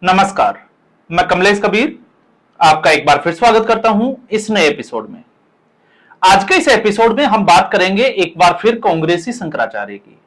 नमस्कार, मैं कमलेश कबीर आपका एक बार फिर स्वागत करता हूं इस नए एपिसोड में। आज के इस एपिसोड में हम बात करेंगे एक बार फिर कांग्रेसी शंकराचार्य की।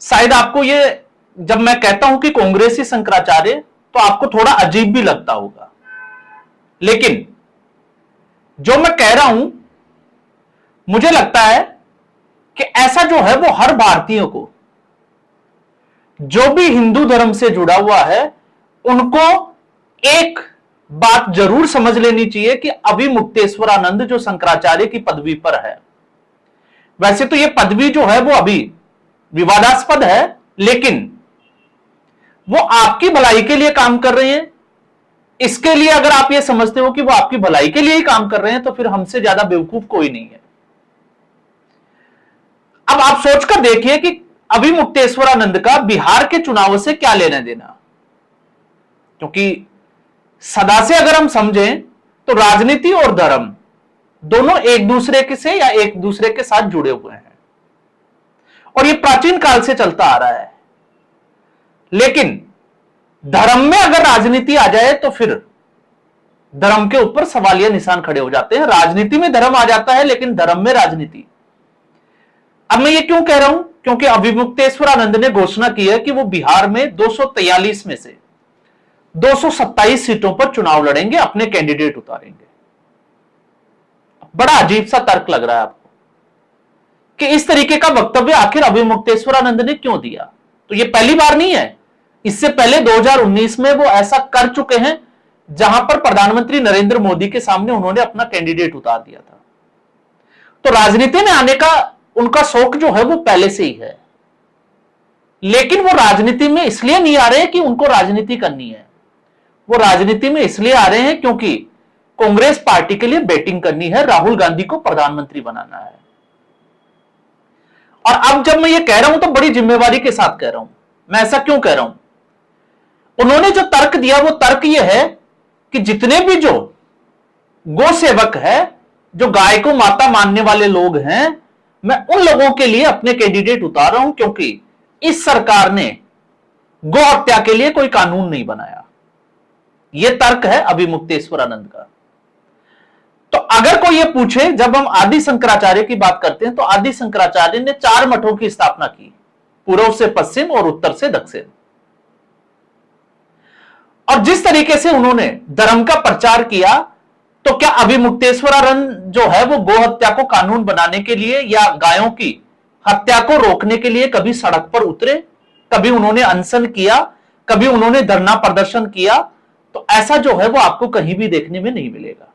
शायद आपको ये जब मैं कहता हूं कि कांग्रेसी शंकराचार्य तो आपको थोड़ा अजीब भी लगता होगा, लेकिन जो मैं कह रहा हूं मुझे लगता है कि ऐसा जो है वो हर भारतीय को, जो भी हिंदू धर्म से जुड़ा हुआ है, उनको एक बात जरूर समझ लेनी चाहिए कि अभिमुक्तेश्वरानंद जो शंकराचार्य की पदवी पर है, वैसे तो यह पदवी जो है वो अभी विवादास्पद है, लेकिन वो आपकी भलाई के लिए काम कर रहे हैं। इसके लिए अगर आप ये समझते हो कि वो आपकी भलाई के लिए ही काम कर रहे हैं तो फिर हमसे ज्यादा बेवकूफ कोई नहीं है। अब आप सोचकर देखिए कि अभिमुक्तेश्वरानंद का बिहार के चुनाव से क्या लेना देना, क्योंकि सदा से अगर हम समझें तो राजनीति और धर्म दोनों एक दूसरे के से या एक दूसरे के साथ जुड़े हुए हैं और यह प्राचीन काल से चलता आ रहा है। लेकिन धर्म में अगर राजनीति आ जाए तो फिर धर्म के ऊपर सवालिया निशान खड़े हो जाते हैं। राजनीति में धर्म आ जाता है लेकिन धर्म में राजनीति। अब मैं ये क्यों कह रहा हूं, क्योंकि अभिमुक्तेश्वरानंद ने घोषणा की है कि वो बिहार में 243 में से 227 सीटों पर चुनाव लड़ेंगे, अपने कैंडिडेट उतारेंगे। बड़ा अजीब सा तर्क लग रहा है आपको कि इस तरीके का वक्तव्य आखिर अभिमुक्तेश्वरानंद ने क्यों दिया। तो ये पहली बार नहीं है, इससे पहले 2019 में वो ऐसा कर चुके हैं, जहां पर प्रधानमंत्री नरेंद्र मोदी के सामने उन्होंने अपना कैंडिडेट उतार दिया था। तो राजनीति में आने का उनका शौक जो है वो पहले से ही है, लेकिन वो राजनीति में इसलिए नहीं आ रहे कि उनको राजनीति करनी है। वो राजनीति में इसलिए आ रहे हैं क्योंकि कांग्रेस पार्टी के लिए बैटिंग करनी है, राहुल गांधी को प्रधानमंत्री बनाना है। और अब जब मैं ये कह रहा हूं तो बड़ी जिम्मेवारी के साथ कह रहा हूं। मैं ऐसा क्यों कह रहा हूं, उन्होंने जो तर्क दिया वो तर्क ये है कि जितने भी जो गौ सेवक है, जो गाय को माता मानने वाले लोग हैं, मैं उन लोगों के लिए अपने कैंडिडेट उतार रहा हूं क्योंकि इस सरकार ने गौ हत्या के लिए कोई कानून नहीं बनाया। यह तर्क है अभिमुक्तेश्वरानंद का। तो अगर कोई यह पूछे, जब हम आदि शंकराचार्य की बात करते हैं तो आदि शंकराचार्य ने 4 मठों की स्थापना की, पूर्व से पश्चिम और उत्तर से दक्षिण। और जिस तरीके से उन्होंने धर्म का प्रचार किया, तो क्या अभिमुक्तेश्वरानंद जो है वो गौ हत्या को कानून बनाने के लिए या गायों की हत्या को रोकने के लिए कभी सड़क पर उतरे, कभी उन्होंने अनशन किया, कभी उन्होंने धरना प्रदर्शन किया? तो ऐसा जो है वो आपको कहीं भी देखने में नहीं मिलेगा।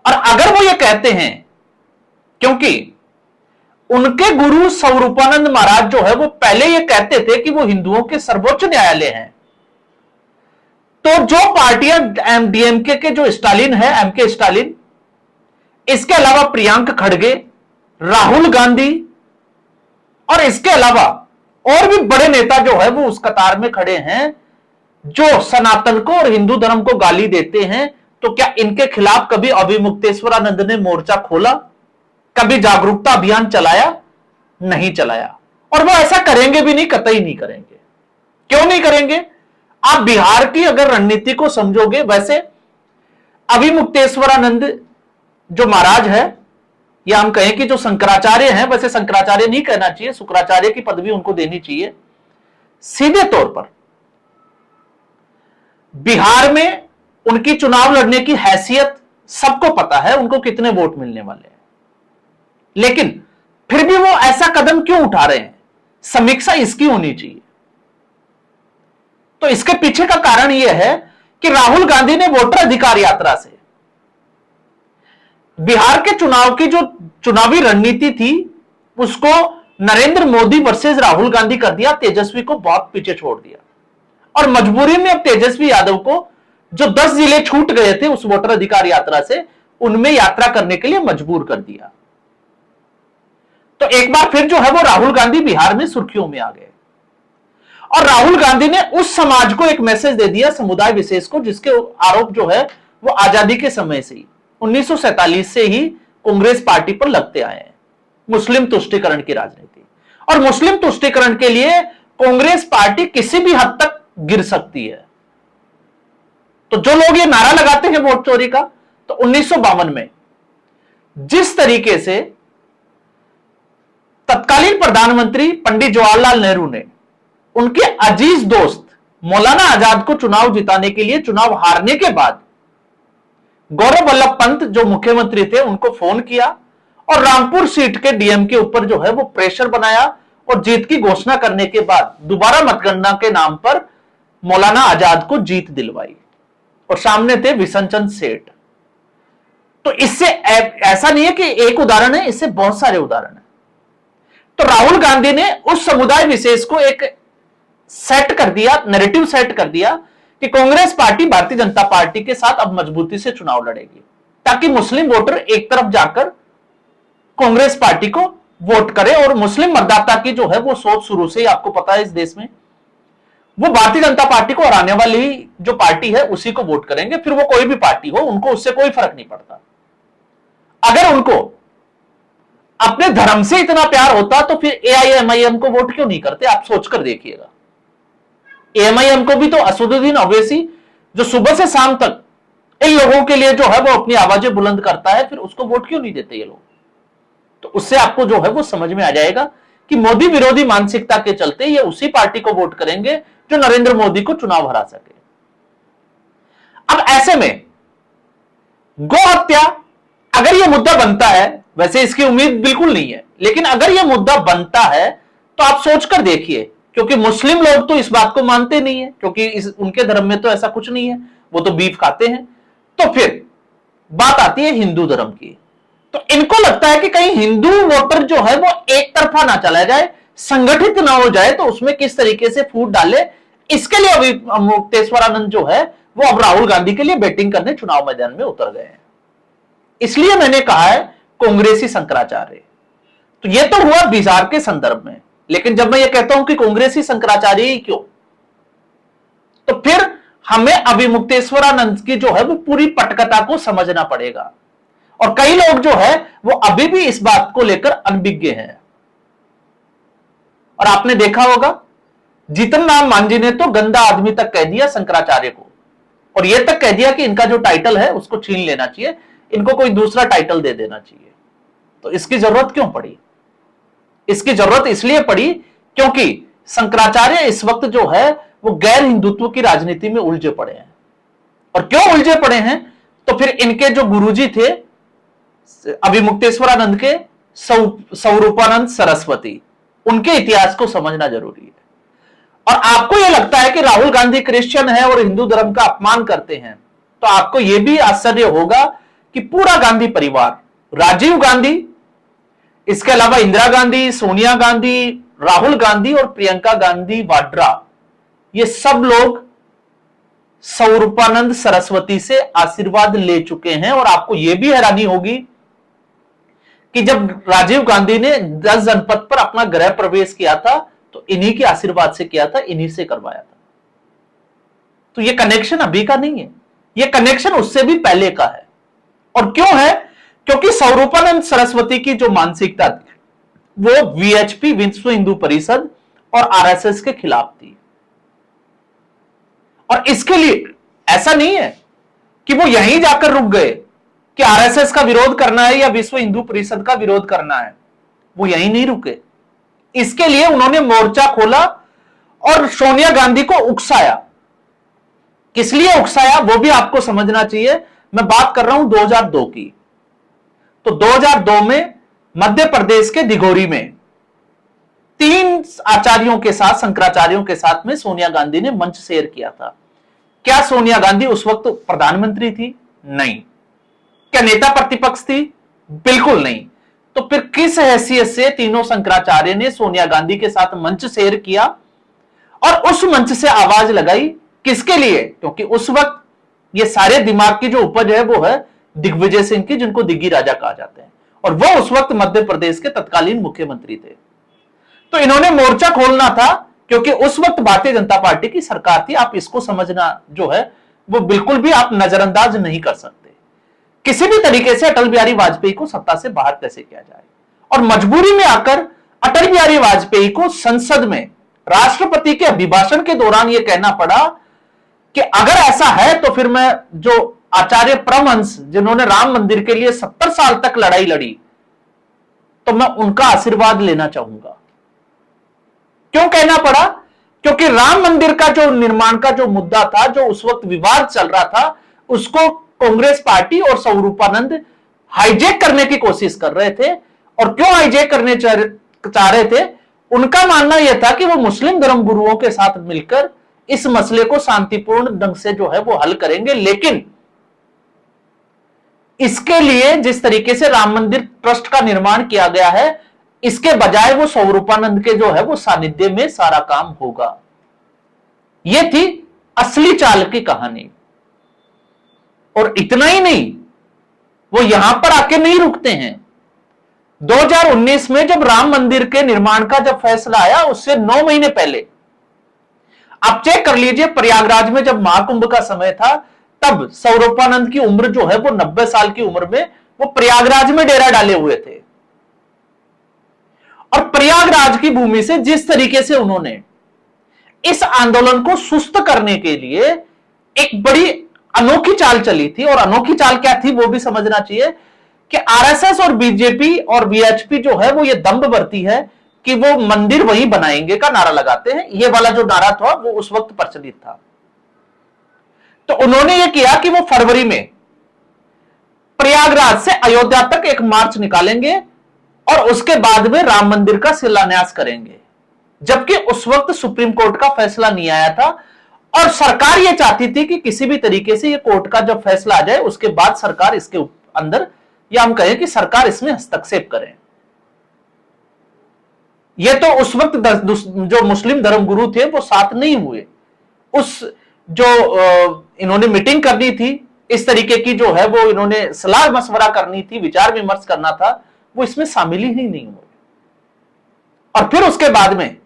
और अगर वो ये कहते हैं, क्योंकि उनके गुरु स्वरूपानंद महाराज जो है वो पहले ये कहते थे कि वो हिंदुओं के सर्वोच्च न्यायालय हैं, तो जो पार्टियां डीएमके के जो स्टालिन है, एमके स्टालिन, इसके अलावा प्रियंक खड़गे, राहुल गांधी और इसके अलावा और भी बड़े नेता जो है वो उस कतार में खड़े हैं जो सनातन को और हिंदू धर्म को गाली देते हैं। तो क्या इनके खिलाफ कभी अभिमुक्तेश्वरानंद ने मोर्चा खोला, कभी जागरूकता अभियान चलाया? नहीं चलाया। और वो ऐसा करेंगे भी नहीं, कतई नहीं करेंगे। क्यों नहीं करेंगे? आप बिहार की अगर रणनीति को समझोगे, वैसे अभिमुक्तेश्वरानंद जो महाराज है, या हम कहें कि जो शंकराचार्य हैं, वैसे शंकराचार्य नहीं कहना चाहिए, शुक्राचार्य की पदवी उनको देनी चाहिए। सीधे तौर पर बिहार में उनकी चुनाव लड़ने की हैसियत सबको पता है, उनको कितने वोट मिलने वाले हैं, लेकिन फिर भी वो ऐसा कदम क्यों उठा रहे हैं? समीक्षा इसकी होनी चाहिए। तो इसके पीछे का कारण यह है कि राहुल गांधी ने वोटर अधिकार यात्रा से बिहार के चुनाव की जो चुनावी रणनीति थी उसको नरेंद्र मोदी वर्सेस राहुल गांधी कर दिया, तेजस्वी को बहुत पीछे छोड़ दिया। और मजबूरी में अब तेजस्वी यादव को जो 10 जिले छूट गए थे उस वोटर अधिकार यात्रा से, उनमें यात्रा करने के लिए मजबूर कर दिया। तो एक बार फिर जो है वो राहुल गांधी बिहार में सुर्खियों में आ गए। और राहुल गांधी ने उस समाज को एक मैसेज दे दिया, समुदाय विशेष को, जिसके आरोप जो है वो आजादी के समय से ही 1947 से ही कांग्रेस पार्टी पर लगते आए हैं, मुस्लिम तुष्टीकरण की राजनीति। और मुस्लिम तुष्टीकरण के लिए कांग्रेस पार्टी किसी भी हद तक गिर सकती है। तो जो लोग ये नारा लगाते हैं वोट चोरी का, तो 1952 में जिस तरीके से तत्कालीन प्रधानमंत्री पंडित जवाहरलाल नेहरू ने उनके अजीज दोस्त मौलाना आजाद को चुनाव जिताने के लिए, चुनाव हारने के बाद गौरव वल्लभ पंत जो मुख्यमंत्री थे उनको फोन किया और रामपुर सीट के डीएम के ऊपर जो है वो प्रेशर बनाया और जीत की घोषणा करने के बाद दोबारा मतगणना के नाम पर मौलाना आजाद को जीत दिलवाई और सामने थे विशन चंद सेठ। तो इससे ऐसा नहीं है कि एक उदाहरण है, इससे बहुत सारे उदाहरण हैं। तो राहुल गांधी ने उस समुदाय विशेष को एक सेट कर दिया, नैरेटिव सेट कर दिया कि कांग्रेस पार्टी भारतीय जनता पार्टी के साथ अब मजबूती से चुनाव लड़ेगी, ताकि मुस्लिम वोटर एक तरफ जाकर कांग्रेस पार्टी को वोट करे। और मुस्लिम मतदाता की जो है वो सोच शुरू से ही आपको पता है इस देश में, वो भारतीय जनता पार्टी को हराने वाली जो पार्टी है उसी को वोट करेंगे, फिर वो कोई भी पार्टी हो, उनको उससे कोई फर्क नहीं पड़ता। अगर उनको अपने धर्म से इतना प्यार होता तो फिर एआईएमआईएम को वोट क्यों नहीं करते? आप सोचकर देखिएगा। एएमआईएम को भी तो असदुद्दीन ओवैसी जो सुबह से शाम तक इन लोगों के लिए जो है वो अपनी आवाजें बुलंद करता है, फिर उसको वोट क्यों नहीं देते ये लोग? तो उससे आपको जो है वो समझ में आ जाएगा कि मोदी विरोधी मानसिकता के चलते ये उसी पार्टी को वोट करेंगे जो नरेंद्र मोदी को चुनाव हरा सके। अब ऐसे में गौ हत्या अगर यह मुद्दा बनता है, वैसे इसकी उम्मीद बिल्कुल नहीं है, लेकिन अगर यह मुद्दा बनता है तो आप सोचकर देखिए, क्योंकि मुस्लिम लोग तो इस बात को मानते नहीं है, क्योंकि उनके धर्म में तो ऐसा कुछ नहीं है, वो तो बीफ खाते हैं। तो फिर बात आती है हिंदू धर्म की। तो इनको लगता है कि कहीं हिंदू वोटर जो है वो एक तरफा ना चला जाए, संगठित ना हो जाए, तो उसमें किस तरीके से फूट डाले, इसके लिए अभी मुक्तेश्वरानंद जो है वो अब राहुल गांधी के लिए बैटिंग करने चुनाव मैदान में उतर गए हैं। इसलिए मैंने कहा है कांग्रेसी शंकराचार्य। तो ये तो हुआ बिहार के संदर्भ में, लेकिन जब मैं ये कहता हूं कि कांग्रेसी शंकराचार्य ही क्यों, तो फिर हमें अभिमुक्तेश्वरानंद की जो है वो पूरी पटकथा को समझना पड़ेगा। और कई लोग जो है वो अभी भी इस बात को लेकर अनभिज्ञ हैं। और आपने देखा होगा जीतन राम मांझी ने तो गंदा आदमी तक कह दिया शंकराचार्य को, और यह तक कह दिया कि इनका जो टाइटल है उसको छीन लेना चाहिए, इनको कोई दूसरा टाइटल दे देना चाहिए। तो इसकी जरूरत क्यों पड़ी? इसकी जरूरत इसलिए पड़ी क्योंकि शंकराचार्य इस वक्त जो है वो गैर हिंदुत्व की राजनीति में उलझे पड़े हैं। और क्यों उलझे पड़े हैं? तो फिर इनके जो गुरुजी थे अभिमुक्तेश्वरानंद के स्वरूपानंद सरस्वती, उनके इतिहास को समझना जरूरी है। और आपको यह लगता है कि राहुल गांधी क्रिश्चियन है और हिंदू धर्म का अपमान करते हैं, तो आपको यह भी आश्चर्य होगा कि पूरा गांधी परिवार, राजीव गांधी, इसके अलावा इंदिरा गांधी, सोनिया गांधी, राहुल गांधी और प्रियंका गांधी वाड्रा, ये सब लोग स्वरूपानंद सरस्वती से आशीर्वाद ले चुके हैं। और आपको यह भी हैरानी होगी कि जब राजीव गांधी ने 10 जनपद पर अपना गृह प्रवेश किया था तो इन्हीं के आशीर्वाद से किया था, इन्हीं से करवाया था। तो यह कनेक्शन अभी का नहीं है, यह कनेक्शन उससे भी पहले का है। और क्यों है? क्योंकि स्वरूपानंद सरस्वती की जो मानसिकता थी वो वीएचपी, विश्व हिंदू परिषद और आरएसएस के खिलाफ थी। और इसके लिए ऐसा नहीं है कि वो यहीं जाकर रुक गए कि आरएसएस का विरोध करना है या विश्व हिंदू परिषद का विरोध करना है, वो यहीं नहीं रुके। इसके लिए उन्होंने मोर्चा खोला और सोनिया गांधी को उकसाया। किस लिए उकसाया वो भी आपको समझना चाहिए। मैं बात कर रहा हूं 2002 की। तो 2002 में मध्य प्रदेश के दिघोरी में 3 आचार्यों के साथ, शंकराचार्यों के साथ में सोनिया गांधी ने मंच शेयर किया था। क्या सोनिया गांधी उस वक्त प्रधानमंत्री थी? नहीं। क्या नेता प्रतिपक्ष थी? बिल्कुल नहीं। तो फिर किस हैसियत से तीनों शंकराचार्य ने सोनिया गांधी के साथ मंच शेयर किया और उस मंच से आवाज लगाई? किसके लिए? क्योंकि उस वक्त ये सारे दिमाग की जो उपज है वो है दिग्विजय सिंह की, जिनको दिग्गी राजा कहा जाते हैं, और वो उस वक्त मध्य प्रदेश के तत्कालीन मुख्यमंत्री थे। तो इन्होंने मोर्चा खोलना था क्योंकि उस वक्त भारतीय जनता पार्टी की सरकार थी। आप इसको समझना जो है वो बिल्कुल भी आप नजरअंदाज नहीं कर सकते। किसी भी तरीके से अटल बिहारी वाजपेयी को सत्ता से बाहर कैसे किया जाए, और मजबूरी में आकर अटल बिहारी वाजपेयी को संसद में राष्ट्रपति के अभिभाषण के दौरान यह कहना पड़ा कि अगर ऐसा है तो फिर मैं जो आचार्य परमहंस जिन्होंने राम मंदिर के लिए 70 साल तक लड़ाई लड़ी, तो मैं उनका आशीर्वाद लेना चाहूंगा। क्यों कहना पड़ा? क्योंकि राम मंदिर का जो निर्माण का जो मुद्दा था, जो उस वक्त विवाद चल रहा था, उसको कांग्रेस पार्टी और स्वरूपानंद हाईजैक करने की कोशिश कर रहे थे। और क्यों हाईजैक करने चाह रहे थे? उनका मानना यह था कि वो मुस्लिम धर्मगुरुओं के साथ मिलकर इस मसले को शांतिपूर्ण ढंग से जो है वो हल करेंगे, लेकिन इसके लिए जिस तरीके से राम मंदिर ट्रस्ट का निर्माण किया गया है, इसके बजाय वो स्वरूपानंद के जो है वो सानिध्य में सारा काम होगा। यह थी असली चाल की कहानी। और इतना ही नहीं, वो यहां पर आके नहीं रुकते हैं। 2019 में जब राम मंदिर के निर्माण का जब फैसला आया, उससे 9 महीने पहले आप चेक कर लीजिए, प्रयागराज में जब महाकुंभ का समय था, तब स्वरूपानंद की उम्र जो है वो 90 साल की उम्र में वो प्रयागराज में डेरा डाले हुए थे। और प्रयागराज की भूमि से जिस तरीके से उन्होंने इस आंदोलन को सुस्त करने के लिए एक बड़ी अनोखी चाल चली थी, और अनोखी चाल क्या थी वो भी समझना चाहिए कि आरएसएस और बीजेपी और वीएचपी जो है वो ये दंभ भरती है कि वो मंदिर वहीं बनाएंगे का नारा लगाते हैं। ये वाला जो नारा था वो उस वक्त प्रचलित था। तो उन्होंने ये किया कि वो फरवरी में प्रयागराज से अयोध्या तक एक मार्च निकालेंगे और उसके बाद में राम मंदिर का शिलान्यास करेंगे, जबकि उस वक्त सुप्रीम कोर्ट का फैसला नहीं आया था। और सरकार यह चाहती थी कि किसी भी तरीके से ये कोर्ट का जब फैसला आ जाए उसके बाद सरकार इसके अंदर, या हम कहें कि सरकार इसमें हस्तक्षेप करे। ये तो उस वक्त जो मुस्लिम धर्मगुरु थे वो साथ नहीं हुए। उस जो इन्होंने मीटिंग करनी थी, इस तरीके की जो है वो इन्होंने सलाह मशवरा करनी थी, विचार विमर्श करना था, वो इसमें शामिल ही नहीं हुए। और फिर उसके बाद में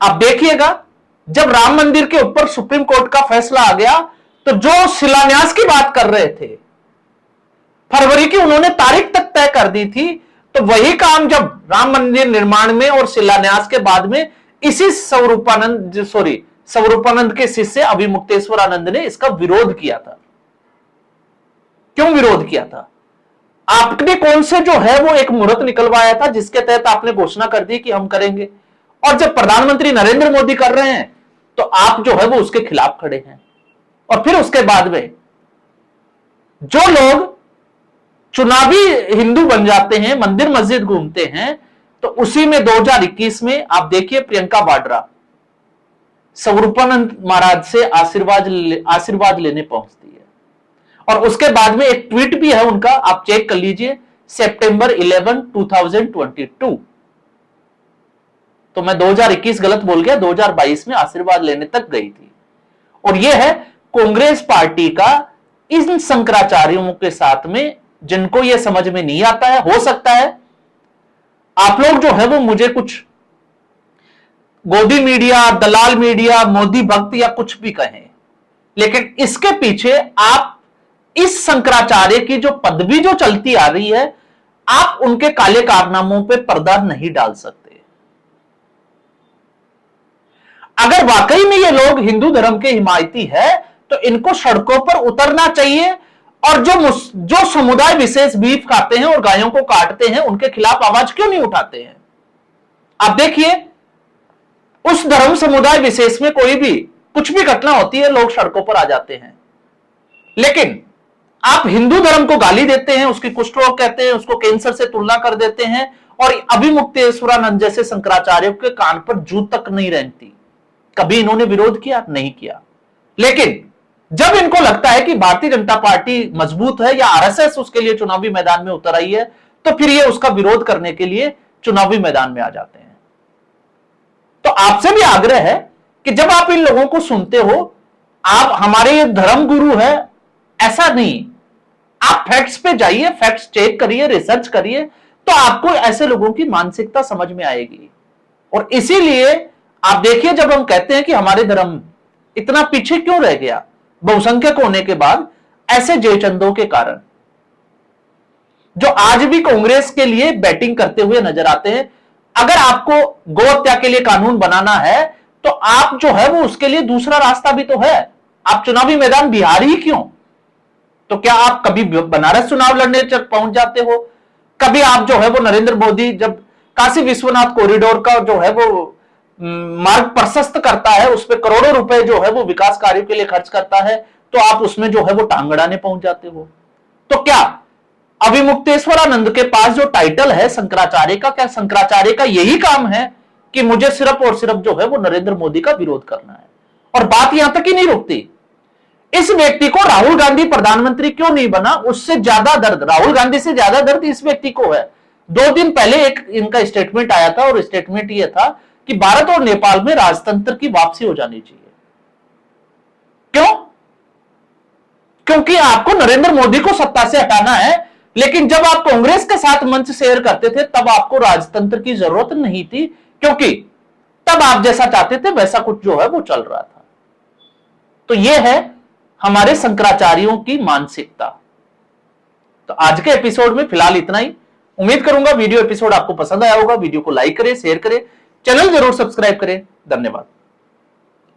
आप देखिएगा, जब राम मंदिर के ऊपर सुप्रीम कोर्ट का फैसला आ गया, तो जो शिलान्यास की बात कर रहे थे, फरवरी की उन्होंने तारीख तक तय कर दी थी, तो वही काम जब राम मंदिर निर्माण में और शिलान्यास के बाद में इसी स्वरूपानंद के शिष्य अभिमुक्तेश्वरानंद ने इसका विरोध किया था। क्यों विरोध किया था? आपने कौन से जो है वो एक मुहूर्त निकलवाया था जिसके तहत आपने घोषणा कर दी कि हम करेंगे, और जब प्रधानमंत्री नरेंद्र मोदी कर रहे हैं तो आप जो है वो उसके खिलाफ खड़े हैं। और फिर उसके बाद में जो लोग चुनावी हिंदू बन जाते हैं, मंदिर मस्जिद घूमते हैं, तो उसी में 2021 में आप देखिए प्रियंका वाड्रा स्वरूपानंद महाराज से आशीर्वाद लेने पहुंचती है। और उसके बाद में एक ट्वीट भी है उनका, आप चेक कर लीजिए, सितंबर 11, 2022। तो मैं 2021 गलत बोल गया, 2022 में आशीर्वाद लेने तक गई थी। और यह है कांग्रेस पार्टी का इन शंकराचार्यों के साथ में, जिनको यह समझ में नहीं आता है। हो सकता है आप लोग जो है वो मुझे कुछ गोदी मीडिया, दलाल मीडिया, मोदी भक्त या कुछ भी कहें, लेकिन इसके पीछे आप इस शंकराचार्य की जो पदवी जो चलती आ रही है, आप उनके काले कारनामों पे पर्दा नहीं डाल सकते। अगर वाकई में ये लोग हिंदू धर्म के हिमायती है तो इनको सड़कों पर उतरना चाहिए, और जो समुदाय विशेष बीफ खाते हैं और गायों को काटते हैं, उनके खिलाफ आवाज क्यों नहीं उठाते हैं? आप देखिए, उस धर्म समुदाय विशेष में कोई भी कुछ भी घटना होती है, लोग सड़कों पर आ जाते हैं। लेकिन आप हिंदू धर्म को गाली देते हैं, उसकी कुष्ठ रोग कहते हैं, उसको कैंसर से तुलना कर देते हैं, और अभिमुक्तेश्वरानंद जैसे शंकराचार्य के कान पर जू तक नहीं रहती। कभी इन्होंने विरोध किया? नहीं किया। लेकिन जब इनको लगता है कि भारतीय जनता पार्टी मजबूत है या आरएसएस उसके लिए चुनावी मैदान में उतर आई है, तो फिर ये उसका विरोध करने के लिए चुनावी मैदान में आ जाते हैं। तो आपसे भी आग्रह है कि जब आप इन लोगों को सुनते हो, आप हमारे ये धर्म गुरु है ऐसा नहीं, आप फैक्ट्स पे जाइए, फैक्ट्स चेक करिए, रिसर्च करिए, तो आपको ऐसे लोगों की मानसिकता समझ में आएगी। और इसीलिए आप देखिए, जब हम कहते हैं कि हमारे धर्म इतना पीछे क्यों रह गया बहुसंख्यक होने के बाद, ऐसे जयचंदों के कारण, जो आज भी कांग्रेस के लिए बैटिंग करते हुए नजर आते हैं, अगर आपको गौ हत्या के लिए कानून बनाना है तो आप जो है वो उसके लिए दूसरा रास्ता भी तो है। आप चुनावी मैदान बिहार ही क्यों? तो क्या आप कभी बनारस चुनाव लड़ने तक पहुंच जाते हो? कभी आप जो है वो नरेंद्र मोदी जब काशी विश्वनाथ कॉरिडोर का जो है वो मार्ग प्रशस्त करता है, उस पर करोड़ों रुपए जो है वो विकास कार्यों के लिए खर्च करता है, तो आप उसमें जो है वो टांग अड़ाने पहुंच जाते हो? तो क्या अविमुक्तेश्वरानंद के पास जो टाइटल है शंकराचार्य का, क्या शंकराचार्य का यही काम है कि मुझे सिर्फ और सिर्फ जो है वो नरेंद्र मोदी का विरोध करना है? और बात यहां तक ही नहीं रुकती। इस व्यक्ति को राहुल गांधी प्रधानमंत्री क्यों नहीं बना, उससे ज्यादा दर्द, राहुल गांधी से ज्यादा दर्द इस व्यक्ति को है। 2 दिन पहले एक इनका स्टेटमेंट आया था और स्टेटमेंट यह था कि भारत और नेपाल में राजतंत्र की वापसी हो जानी चाहिए। क्यों? क्योंकि आपको नरेंद्र मोदी को सत्ता से हटाना है, लेकिन जब आप कांग्रेस के साथ मंच शेयर करते थे तब आपको राजतंत्र की जरूरत नहीं थी, क्योंकि तब आप जैसा चाहते थे वैसा कुछ जो है वो चल रहा था। तो यह है हमारे शंकराचार्यों की मानसिकता। तो आज के एपिसोड में फिलहाल इतना ही। उम्मीद करूंगा वीडियो एपिसोड आपको पसंद आया होगा। वीडियो को लाइक करें, शेयर करें, चैनल जरूर सब्सक्राइब करें। धन्यवाद।